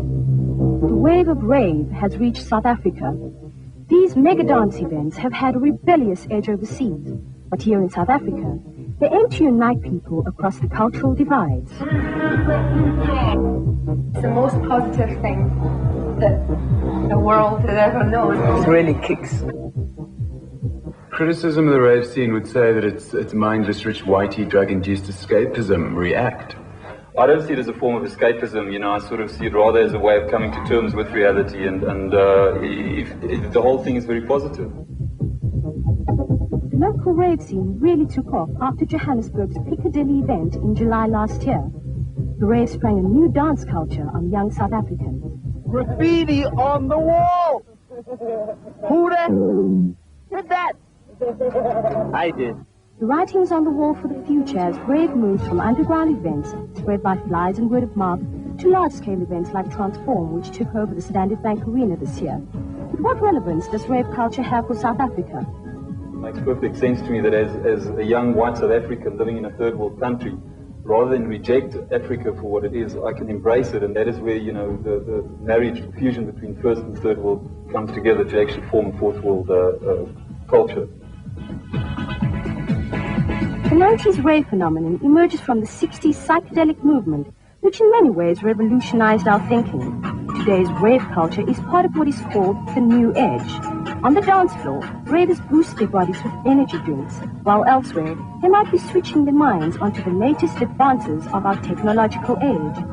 The wave of rave has reached South Africa. These mega dance events have had a rebellious edge overseas, but here in South Africa, they aim to unite people across the cultural divides. It's the most positive thing that the world has ever known. It really kicks. Criticism of the rave scene would say that it's mindless, rich, whitey, drug-induced escapism, react. I don't see it as a form of escapism, you know, I sort of see it rather as a way of coming to terms with reality, and if the whole thing is very positive. The local rave scene really took off after Johannesburg's Piccadilly event in July last year. The rave sprang a new dance culture on young South Africans. Graffiti on the wall! Who did that? I did. The writings on the wall for the future as rave moves from underground events spread by flies and word of mouth to large-scale events like Transform, which took over the Standard Bank Arena this year. But what relevance does rave culture have for South Africa? It makes perfect sense to me that as a young white South African living in a third world country, rather than reject Africa for what it is, I can embrace it, and that is where, you know, the marriage, the fusion between first and third world comes together to actually form a fourth world culture. The 90s rave phenomenon emerges from the 60s psychedelic movement, which in many ways revolutionized our thinking. Today's rave culture is part of what is called the new age. On the dance floor, ravers boost their bodies with energy drinks, while elsewhere, they might be switching their minds onto the latest advances of our technological age.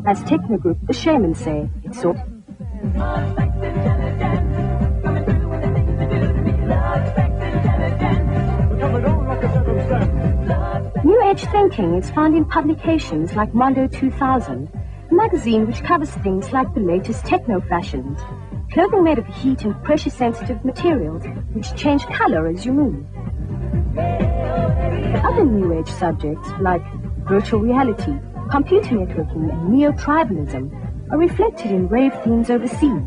As techno group The Shamans say, it's all... New Age thinking is found in publications like Mondo 2000, a magazine which covers things like the latest techno fashions, clothing made of heat and pressure-sensitive materials which change color as you move. Other New Age subjects like virtual reality, computer networking, and neo-tribalism are reflected in rave themes overseas.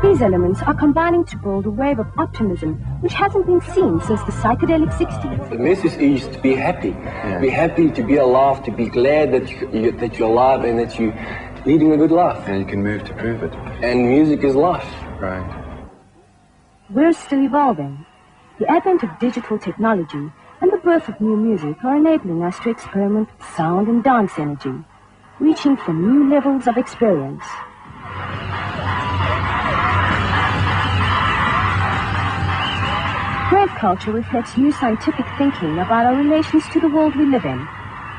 These elements are combining to build a wave of optimism which hasn't been seen since the psychedelic 60s. The message is to be happy. Yeah. Be happy, to be alive, to be glad that you're alive and that you're leading a good life. And you can move to prove it. And music is life. Right. We're still evolving. The advent of digital technology and the birth of new music are enabling us to experiment with sound and dance energy, reaching for new levels of experience. Rave culture reflects new scientific thinking about our relations to the world we live in.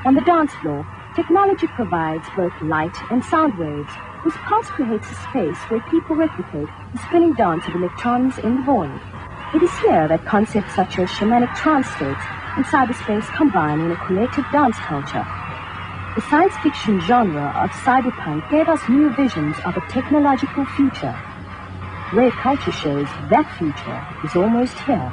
On the dance floor, technology provides both light and sound waves, whose pulse creates a space where people replicate the spinning dance of electrons in the void. It is here that concepts such as shamanic trance states and cyberspace combine in a creative dance culture. The science fiction genre of cyberpunk gave us new visions of a technological future. Rave culture shows that future is almost here.